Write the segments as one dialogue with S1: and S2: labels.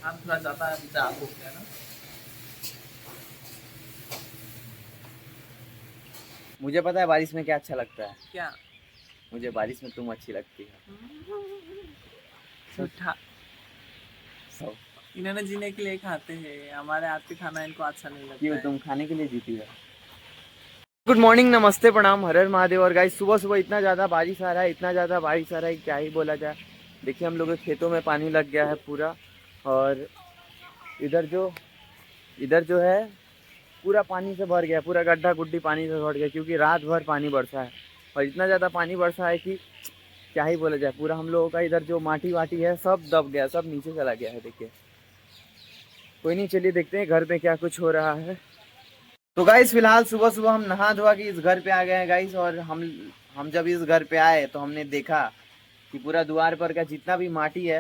S1: आप थोड़ा ज्यादा विचार हो गया ना।
S2: मुझे पता है बारिश में क्या अच्छा लगता है।
S1: क्या?
S2: मुझे बारिश में तुम अच्छी लगती है। सच।
S1: झूठा।
S2: सब।
S1: इन्होंने जीने के लिए खाते हैं, हमारे हाथ के खाना इनको अच्छा नहीं लगता
S2: क्यों,
S1: है।
S2: तुम खाने के लिए जीती हो? गुड मॉर्निंग, नमस्ते, प्रणाम, हर हर महादेव। और गाइस सुबह सुबह इतना ज़्यादा बारिश आ रहा है, इतना ज़्यादा बारिश आ रहा है कि क्या ही बोला जाए। देखिए हम लोग के खेतों में पानी लग गया है पूरा। और इधर जो इधर जो है पूरा पानी से भर गया, पूरा गड्ढा गुड्डी पानी से भर गया, क्योंकि रात भर पानी बरसा है। और इतना ज़्यादा पानी बरसा है कि क्या ही बोला जाए। पूरा हम लोगों का इधर जो माटी वाटी है सब दब गया, सब नीचे चला गया है। देखिए, कोई नहीं, चलिए देखते हैं घर पे क्या कुछ हो रहा है। तो गाइस फिलहाल सुबह सुबह हम नहा धोवा के इस घर पे आ गए हैं गाइस। और हम जब इस घर पे आए तो हमने देखा कि पूरा द्वार पर का जितना भी माटी है,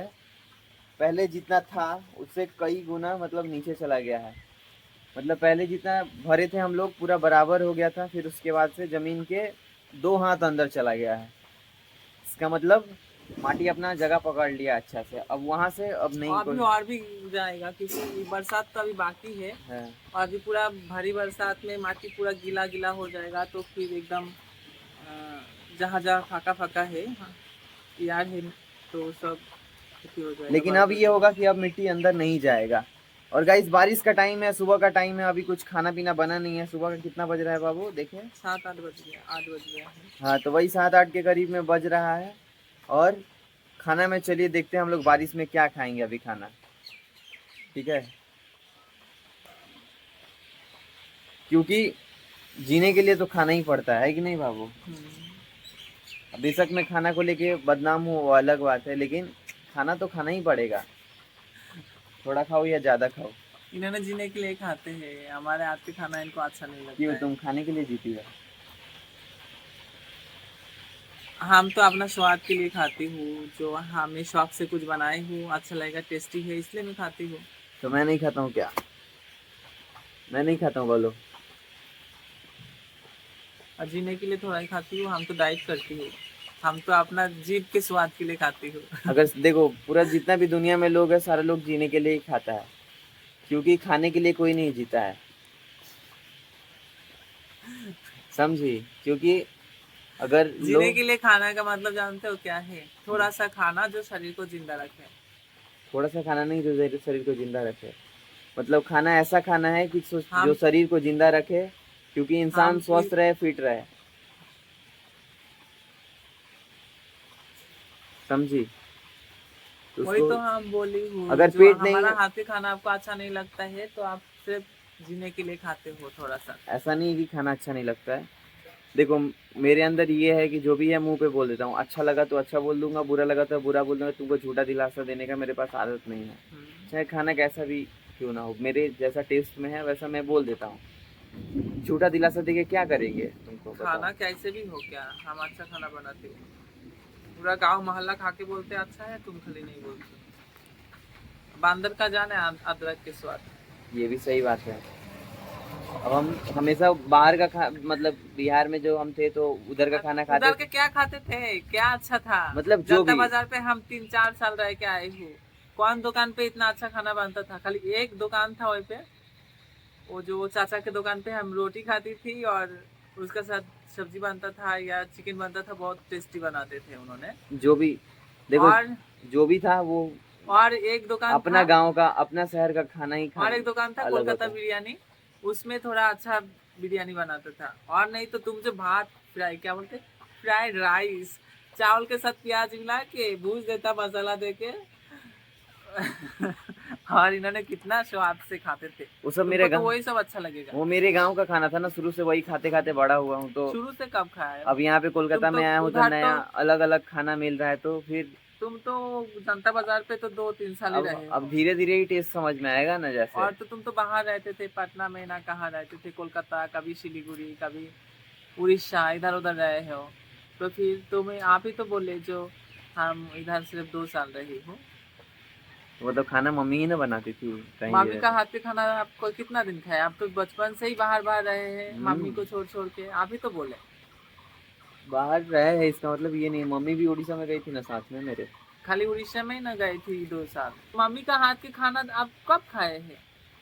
S2: पहले जितना था उससे कई गुना मतलब नीचे चला गया है। मतलब पहले जितना भरे थे हम लोग पूरा बराबर हो गया था, फिर उसके बाद से जमीन के 2 हाथ अंदर चला गया है। इसका मतलब माटी अपना जगह पकड़ लिया अच्छा से, अब वहां से अब नहीं कोई
S1: और भी जाएगा, क्योंकि बरसात तो अभी बाकी है।
S2: है।
S1: और अभी पूरा भारी बरसात में माटी पूरा गीला गीला हो जाएगा, तो फिर एकदम जहाँ जहाँ फाका फाका है, हाँ, यार है, तो सब खेती हो जाएगा,
S2: लेकिन अब
S1: बराबर
S2: ये
S1: हो
S2: होगा कि
S1: जाएगा।
S2: अब मिट्टी अंदर नहीं जाएगा। और गाइस बारिश का टाइम है, सुबह का टाइम है, अभी कुछ खाना पीना बना नहीं है। सुबह का कितना बज रहा है बाबू, देखें।
S1: 7-8 बज गया, 8 बज गया है।
S2: हाँ, तो वही 7-8 के करीब में बज रहा है। और खाना में चलिए देखते हैं हम लोग बारिश में क्या खाएंगे अभी खाना। ठीक है, क्योंकि जीने के लिए तो खाना ही पड़ता है कि नहीं बाबू। बेशक मैं खाना को लेके बदनाम हूँ वो अलग बात है, लेकिन खाना तो खाना ही पड़ेगा, थोड़ा खाओ या ज्यादा खाओ।
S1: इन्होंने जीने के लिए खाते हैं, हमारे हाथ के खाना इनको अच्छा नहीं लगता
S2: क्यों,
S1: है।
S2: तुम खाने के लिए जीती हो?
S1: हम तो अपना स्वाद के लिए खाती हूँ, जो हमें शौक से कुछ बनाई हूँ, अच्छा लगेगा, टेस्टी है, इसलिए मैं खाती हूँ।
S2: तो मैं नहीं खाता हूँ क्या? मैं नहीं खाता हूँ, बोलो।
S1: और जीने के लिए थोड़ा ही खाती हूँ, हम तो डाइट करती हूँ। हम तो अपना जीभ के स्वाद के लिए खाती हूँ।
S2: अगर देखो पूरा जितना भी दुनिया में लोग है, सारे लोग जीने के लिए ही खाता है, क्योंकि खाने के लिए कोई नहीं जीता है, समझी? क्योंकि अगर
S1: जीने
S2: लोग
S1: के लिए खाना का मतलब जानते हो क्या है? थोड़ा सा खाना जो शरीर को जिंदा रखे।
S2: थोड़ा सा खाना नहीं जो शरीर को जिंदा रखे, मतलब खाना ऐसा खाना है कि जो
S1: हम
S2: शरीर को जिंदा रखे, क्योंकि इंसान
S1: हम
S2: स्वस्थ रहे, फिट रहे, समझी? तो
S1: वही
S2: उसको
S1: तो हम बोली हूँ,
S2: अगर
S1: जो
S2: पेट नहीं,
S1: हमारा हाथी खाना आपको अच्छा नहीं लगता है, तो आप सिर्फ जीने के लिए खाते हो थोड़ा सा।
S2: ऐसा नहीं कि खाना अच्छा नहीं लगता है। देखो मेरे अंदर ये है कि जो भी है मुंह पे बोल देता हूँ। अच्छा लगा तो अच्छा बोल दूंगा, बुरा लगा तो बुरा बोल दूंगा। तुमको झूठा दिलासा देने का मेरे पास आदत नहीं है।
S1: हम्म।
S2: चाहे खाना कैसा भी क्यों ना हो, मेरे जैसा टेस्ट में है वैसा मैं बोल देता हूँ। झूठा दिलासा देके क्या करेंगे, तुमको बताओ।
S1: खाना कैसे भी हो, क्या हम अच्छा खाना बनाते हो? पूरा गांव मोहल्ला खा के बोलते अच्छा है, तुम खाली नहीं बोलते। बांदर का जाने अदरक के स्वाद।
S2: ये भी सही बात है। अब हम हमेशा बाहर का मतलब बिहार में जो हम थे तो उधर का खाना खाते
S1: उधर के
S2: थे।
S1: क्या खाते थे, क्या अच्छा था?
S2: मतलब जो
S1: जनता
S2: भी,
S1: बाजार पे हम 3-4 साल रह के आए हूँ। कौन दुकान पे इतना अच्छा खाना बनता था? खाली एक दुकान था वहीं पे, वो जो चाचा के दुकान पे हम रोटी खाती थी, और उसके साथ सब्जी बनता था या चिकन बनता था, बहुत टेस्टी बनाते थे उन्होंने।
S2: जो भी, देखो
S1: और
S2: जो भी था वो
S1: और एक दुकान
S2: अपना
S1: था
S2: गांव का, अपना शहर का खाना ही
S1: और एक दुकान था
S2: अलग
S1: कोलकाता
S2: होता है।
S1: बिरयानी। उसमें थोड़ा अच्छा बिरयानी बनाता था। और नहीं तो तुम जो भात फ्राई, क्या बोलते, फ्राइड राइस, चावल के साथ प्याज मिला के भूज देता मसाला देके। और इन्होंने कितना स्वाद से खाते थे।
S2: वो सब मेरे
S1: तुमको तो
S2: गाँव
S1: वही सब अच्छा लगेगा।
S2: वो मेरे गांव का खाना था ना, शुरू से वही खाते खाते बड़ा हुआ हूँ। तो
S1: शुरू से कब खाए?
S2: अब यहाँ पे
S1: तुम
S2: कोलकाता
S1: तो
S2: में आया हूँ तो
S1: उधर
S2: नया
S1: तो
S2: अलग अलग खाना मिल रहा है, तो फिर
S1: तुम तो जनता बाजार पे तो 2-3 साल ही रहे
S2: अब
S1: हो।
S2: धीरे धीरे ही टेस्ट समझ में आएगा ना, जैसे।
S1: और तो तुम तो बाहर रहते थे, पटना में ना, कहाँ रहते थे, कोलकाता, कभी सिलीगुड़ी, कभी उड़ीसा, इधर उधर रहे हो। तो फिर तुम्हें आप ही तो बोले, जो हम इधर सिर्फ 2 साल रही हूँ।
S2: वो तो खाना मम्मी ही ना बनाती थी कहीं भी
S1: मम्मी का
S2: रहते।
S1: हाथ के खाना आपको कितना दिन खाया? आप तो बचपन से ही बाहर बाहर रहे हैं, मम्मी
S2: हम्म।
S1: को छोड़ छोड़ के, आप ही तो बोले।
S2: बाहर रहे है इसका मतलब ये नहीं, मम्मी भी उड़ीसा में गई थी ना साथ में मेरे।
S1: खाली उड़ीसा में ही ना गई थी 2 साल। मम्मी का हाथ के खाना आप कब खाए हैं?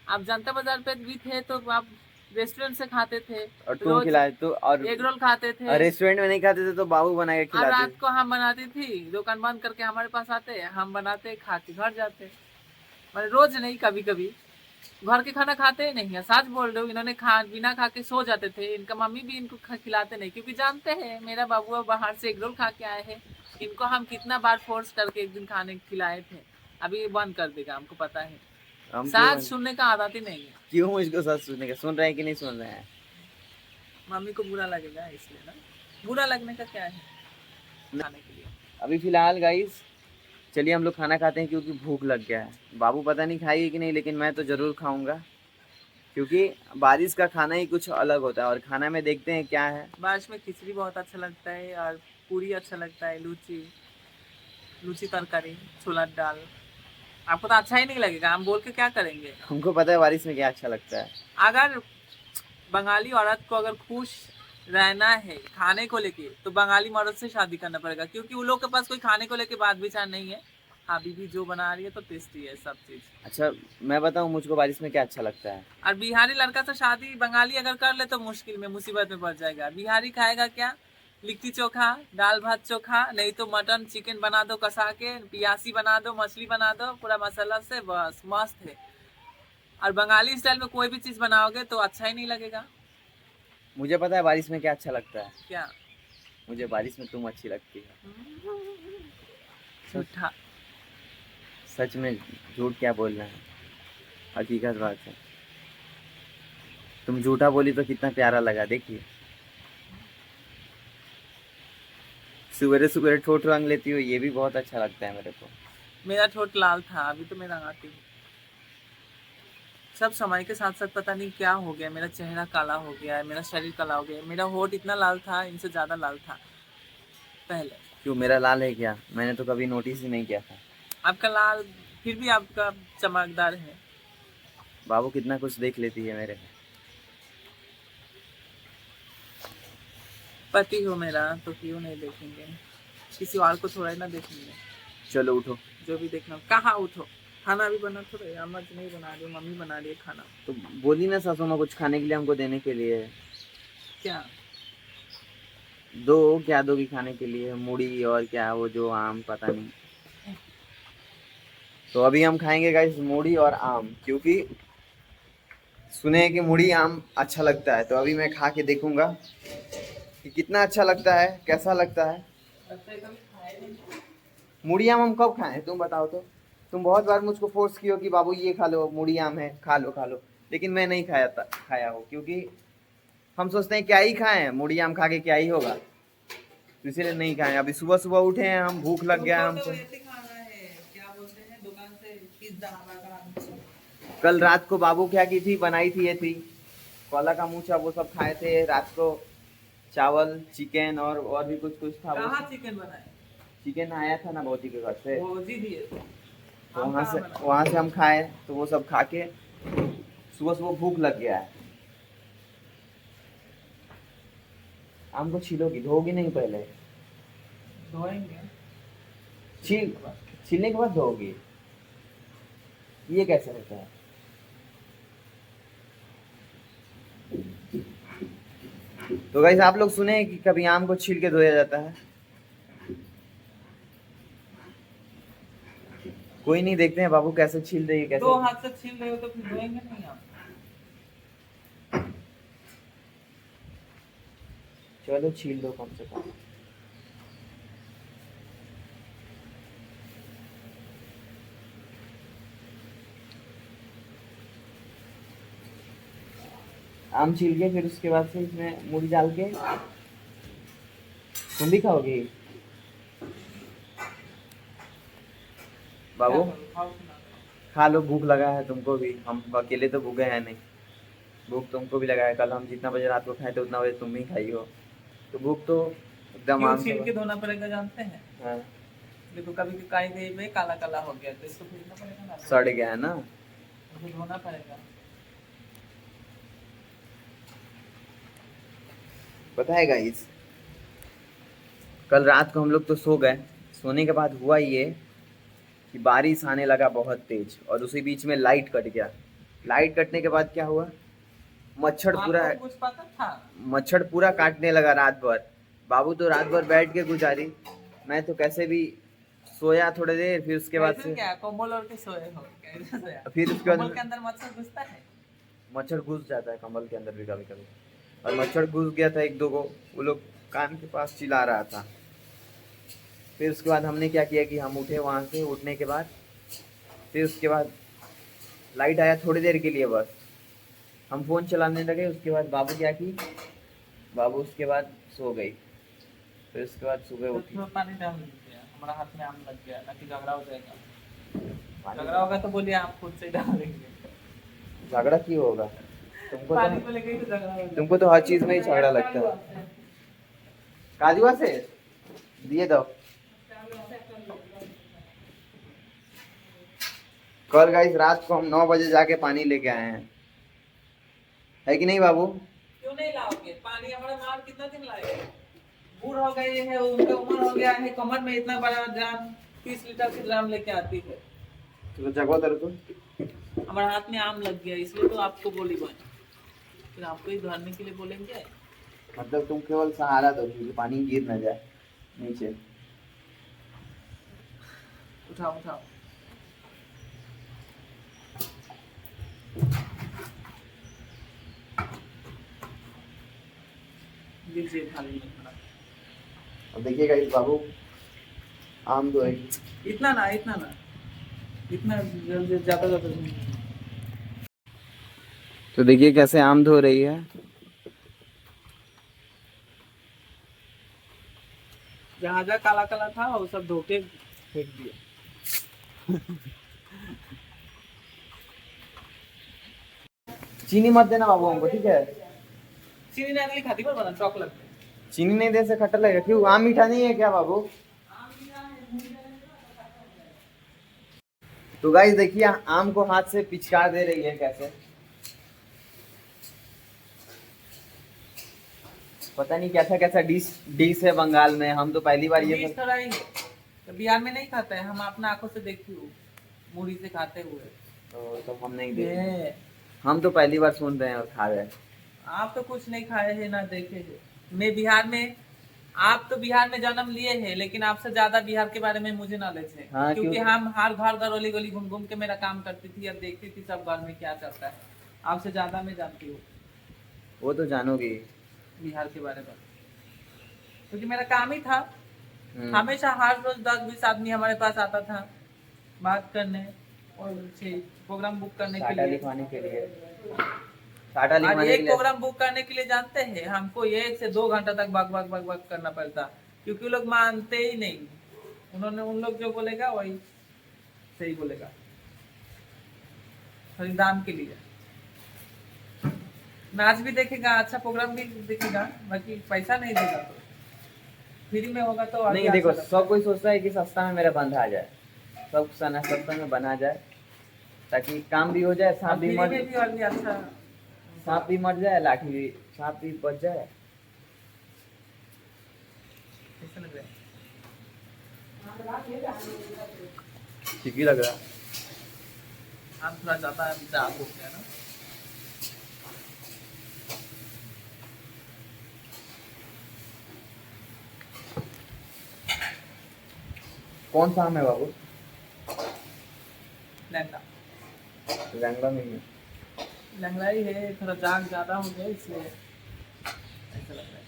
S1: आप जनता बाजार पे भी थे तो आप रेस्टोरेंट से खाते थे,
S2: और तुम
S1: रोज
S2: खिलाए तो, और
S1: एग रोल खाते थे।
S2: रेस्टोरेंट में नहीं खाते थे तो बाबू बना के
S1: और
S2: खिलाते
S1: रात
S2: थे।
S1: को हम बनाती थी, दुकान बंद करके हमारे पास आते, हम बनाते, खा के घर जाते। मैंने रोज नहीं, कभी कभी। घर के खाना खाते ही नहीं है, सच बोल रहे हो। इन्होंने बिना खा के सो जाते थे। इनका मम्मी भी इनको खिलाते नहीं, क्योंकि जानते हैं मेरा बाबू बाहर से एग रोल खा के आए हैं। इनको हम कितना बार फोर्स करके एक दिन खाने खिलाए थे। अभी ये बंद कर देगा, हमको पता है।
S2: हम
S1: साथ सुनने का आदत ही नहीं है।
S2: क्यों इसको सच सुनने का, सुन रहे हैं कि नहीं सुन रहे हैं?
S1: मम्मी को बुरा लगेगा इसलिए ना। बुरा लगने का क्या है खाने के लिए।
S2: अभी फिलहाल गाइस चलिए हम लोग खाना खाते हैं, क्योंकि भूख लग गया है। बाबू पता नहीं खाएगी कि नहीं, लेकिन मैं तो ज़रूर खाऊंगा, क्योंकि बारिश का खाना ही कुछ अलग होता है। और खाना में देखते हैं क्या है।
S1: बारिश में खिचड़ी बहुत अच्छा लगता है, और पूरी अच्छा लगता है, लूची लूची तरकारी, छोला दाल। आपको तो अच्छा ही नहीं लगेगा, हम बोल के क्या करेंगे।
S2: हमको पता है बारिश में क्या अच्छा लगता है।
S1: अगर बंगाली औरत को अगर खुश रहना है खाने को लेके, तो बंगाली मर्द से शादी करना पड़ेगा, क्योंकि उन लोग के पास कोई खाने को लेके बात विचार नहीं है। हाँ, बीबी जो बना रही है तो टेस्टी है सब चीज।
S2: अच्छा मैं बताऊं मुझको बारिश में क्या अच्छा लगता है?
S1: और बिहारी लड़का से शादी बंगाली अगर कर ले तो मुश्किल में, मुसीबत में पड़ जाएगा। बिहारी खाएगा क्या? लिट्टी चोखा, दाल भात चोखा, नहीं तो मटन चिकन बना दो कसा के, पियासी बना दो, मछली बना दो पूरा मसाला से, बस मस्त है। और बंगाली स्टाइल में कोई भी चीज बनाओगे तो अच्छा ही नहीं लगेगा।
S2: मुझे पता है बारिश में क्या अच्छा लगता है।
S1: क्या?
S2: मुझे बारिश में तुम अच्छी लगती है।
S1: झूठा।
S2: सच में झूठ क्या बोलना है, हकीकत बात है। तुम झूठा बोली तो कितना प्यारा लगा, देखिए। सवेरे सवेरे ठोठ रंग लेती हो, ये भी बहुत अच्छा लगता है मेरे को।
S1: मेरा ठोट लाल था, अभी तो मैं रंगाती हूँ। सब समय के साथ साथ पता नहीं क्या हो गया, मेरा चेहरा काला हो गया है, मेरा शरीर काला हो गया है। मेरा होठ इतना लाल था, इनसे ज्यादा लाल था पहले।
S2: क्यों, मेरा लाल है क्या? मैंने तो कभी नोटिस ही नहीं किया था।
S1: आपका लाल फिर भी आपका चमकदार है।
S2: बाबू कितना कुछ देख लेती है मेरे।
S1: पति हो मेरा तो क्यों नहीं देखेंगे, किसी और को थोड़ा ही ना देखेंगे।
S2: चलो उठो।
S1: जो भी देखना। कहाँ उठो? खाना भी बना थोड़ा, अम्मा जी नहीं बना रही, मम्मी बना रही है खाना।
S2: तो बोली ना सासू माँ कुछ खाने के लिए हमको देने के लिए।
S1: क्या?
S2: दो, क्या दोगी खाने के लिए? मूढ़ी और क्या वो जो आम, पता नहीं। तो अभी हम खाएंगे गाइस मूढ़ी और आम, क्योंकि सुने हैं कि मूढ़ी आम अच्छा लगता है। तो अभी मैं खा के देखूंगा कि कितना अच्छा लगता है, कैसा लगता है। मूढ़ी आम हम कब खाएं, तुम बताओ तो। तुम बहुत बार मुझको फोर्स किए हो कि बाबू ये खा लो, मूढ़ी आम है, खा लो खा लो। लेकिन मैं नहीं खाया हो, क्योंकि हम सोचते हैं क्या ही खाएं, मूढ़ी आम खा के क्या ही होगा, तो इसीलिए नहीं खाएं। अभी सुबह सुबह उठे हैं हम, भूख लग गया है हमको। कल रात को बाबू क्या की थी, बनाई थी, ये थी कोला का मूछा, वो सब खाए थे रात को। चावल, चिकन और भी कुछ कुछ था। वो
S1: कहाँ चिकन बनाए?
S2: चिकन आया था ना भौजी के घर से,
S1: भौजी दिए थे।
S2: तो वहाँ से हम खाए। तो वो सब खा के सुबह सुबह भूख लग गया है। आम को छीलोगी, धोगी नहीं पहले?
S1: धोएंगे।
S2: छीलने के बाद धोगी? ये कैसे होता है? तो गाइस आप लोग सुने हैं कि कभी आम को छील के धोया जाता है? कोई नहीं, देखते हैं बाबू कैसे छील रही है, कैसे।
S1: 2 हाथ से छील रहे हो तो फिर धोएंगे नहीं आप?
S2: चलो छील दो कम से कम। आम छील के फिर उसके बाद से इसमें मूढ़ी डाल के तुम भी खाओगी बाबू? खा लो, भूख लगा है तुमको भी, हम अकेले तो भूखे हैं नहीं। भूख तुमको भी लगा है, कल हम जितना बजे रात को खाए थे उतना बजे तुम भी खाई हो, तो भूख तो एकदम
S1: क्यों
S2: आम
S1: छील के धोना पड़ेगा जानते हैं?
S2: हाँ।
S1: देखो कभी काई गई में काला काला हो गया तो इसको फेंकना पड़ेगा ना,
S2: सड़ गया है ना,
S1: इसको धोना पड़ेगा।
S2: पता है गाइस, कल रात को हम लोग तो सो गए। सोने के बाद हुआ ये कि बारिश आने लगा बहुत तेज, और उसी बीच में लाइट कट गया। लाइट कटने के बाद क्या हुआ, मच्छर पूरा
S1: आपको कुछ पता था?
S2: मच्छर पूरा काटने लगा रात भर। बाबू तो रात भर बैठ के गुजारी, मैं तो कैसे भी सोया थोड़ी देर, फिर उसके बाद
S1: कैसे
S2: से
S1: क्या कंबल ओढ़ के सोए हो? कैसे सोया?
S2: फिर उसके
S1: कंबल के
S2: बाद
S1: अंदर मच्छर घुसता है?
S2: मच्छर घुस जाता है कंबल के अंदर भी कभी कभी, और मच्छर घुस गया था एक दो को, वो लोग कान के पास चिल्ला रहा था। फिर उसके बाद हमने क्या किया कि हम उठे वहाँ से, उठने के बाद फिर उसके बाद लाइट आया थोड़ी देर के लिए बस, हम फ़ोन चलाने लगे। उसके बाद बाबू क्या की, बाबू उसके बाद सो गई। फिर उसके बाद सुबह
S1: तो
S2: उठी,
S1: थोड़ा पानी डाल दीजिए, हमारा हाथ में आम लग गया ना, कि झगड़ा हो जाएगा। झगड़ा होगा तो बोलिए आप खुद से डाल देंगे।
S2: झगड़ा क्यों होगा,
S1: पानी को लेके ही तो झगड़ा हो
S2: तुमको तो हर चीज में ही झगड़ा लगता है। काजुआ से दिए दो। कल गाइस रात को हम 9 बजे जाके पानी लेके आए हैं, है कि नहीं बाबू?
S1: क्यों नहीं लाओगे पानी? हमारा माल कितना दिन लाएगा? बूढ़ हो गए हैं, उनका उम्र हो गया है, कमर में इतना बड़ा ड्राम 30 लीटर की ड्राम लेके आती है।
S2: तो जगवा तर तो
S1: हमारे हाथ में आम लग गया, इसलिए तो आपको बोली बन, फिर आपको ही धरने के लिए बोलेंगे।
S2: मतलब तुम केवल सहारा दो कि पानी गिर न जाए नीचे।
S1: उठाओ उठाओ। लीजिए थाली में थोड़ा।
S2: अब देखिए गाइस बाबू आम दो है।
S1: इतना ना इतना ना, इतना जल्दी ज्यादा ज्यादा नहीं।
S2: तो देखिए कैसे आम धो रही है।
S1: जहाँ जहाँ काला काला था वो सब धो के फेंक दिए।
S2: चीनी मत देना बाबू हमको, ठीक है?
S1: चीनी नहीं अगली खाती पर बना चौक लगता है।
S2: चीनी नहीं दे से खट्टा लगेगा। क्यों, आम मीठा नहीं है क्या बाबू? तो गाइस देखिए आम को हाथ से पिचकार दे रही है कैसे, पता नहीं कैसा कैसा डिश डिश है बंगाल में। हम तो पहली बार ये
S1: बीज थोड़ा ही है। तो बिहार में नहीं खाता है, हम अपना आंखों से देखी हूँ मुड़ी से खाते हुए।
S2: तो हम नहीं देखे,
S1: ये
S2: हम तो पहली बार सुन रहे हैं और खा रहे हैं।
S1: आप तो कुछ नहीं खाए हैं ना देखे हैं। मैं बिहार में, आप तो बिहार में जन्म लिए हैं, लेकिन आपसे ज्यादा बिहार के बारे में मुझे नॉलेज है।
S2: हाँ,
S1: क्योंकि
S2: क्यों?
S1: हम हर घर घर गली गली घूम घूम के मेरा काम करती थी और देखती थी सब घर में क्या चलता है। आपसे ज्यादा मैं जानती हूँ
S2: वो तो जानोगी।
S1: बिहार के बारे में, क्योंकि मेरा काम ही था।
S2: हम्म।
S1: हमेशा हर रोज 10-20 आदमी हमारे पास आता था बात करने और प्रोग्राम बुक करने के
S2: साटा
S1: लिए।
S2: लिखवाने के लिए, साटा
S1: आज
S2: लिखवाने के
S1: एक
S2: लिए।
S1: प्रोग्राम बुक करने के लिए जानते हैं हमको 1 से 2 घंटा तक बक बक बक बक करना पड़ता, क्योंकि वो लोग मानते ही नहीं। उन्होंने उन लोग जो बोलेगा वही सही बोलेगा, खरीदाम के लिए। नाच भी देखेगा, अच्छा प्रोग्राम भी देखेगा, बाकी पैसा नहीं देगा तो फ्री में होगा तो
S2: नहीं देखो, सब कोई सोचता है कि सस्ता में मेरा बंधा आ जाए, सब सस्ता में बना जाए ताकि काम भी हो जाए, सांप भी मर
S1: अच्छा
S2: सांप भी मर जाए, लाठी भी, सांप भी बच जाए।
S1: कैसा लग रहा है?
S2: ठीक ही लग रहा है।
S1: आप थोड़ा ज्यादा विचार हो गया ना।
S2: कौन सा आम है बाबू?
S1: लहंगा
S2: लंगड़ा नहीं है।
S1: लंगड़ाई है, थोड़ा जाग ज्यादा हो गया इसलिए ऐसा लग रहा है।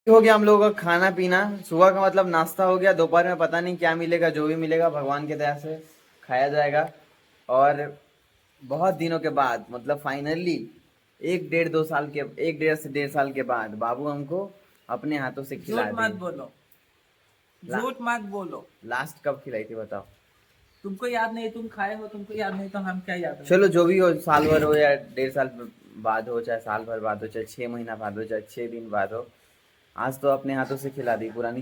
S2: हो गया हम लोगों का खाना पीना, सुबह का मतलब नाश्ता हो गया, दोपहर में पता नहीं क्या मिलेगा, जो भी मिलेगा भगवान की दया से खाया जाएगा। और बहुत दिनों के बाद मतलब फाइनली 1 डेढ़ से 1.5 साल के बाद बाबू हमको अपने हाथों से खिला
S1: झूठ मत
S2: दी।
S1: बोलो, झूठ मत बोलो।
S2: लास्ट कब खिलाई थी बताओ?
S1: तुमको याद नहीं, तुम खाए हो, तुमको याद नहीं तो हम क्या याद है?
S2: चलो जो भी हो, साल भर हो या 1.5 साल बाद हो, चाहे साल भर बाद हो, चाहे 6 महीना बाद हो, चाहे 6 दिन बाद हो, आज तो अपने हाथों से खिला दी। पुरानी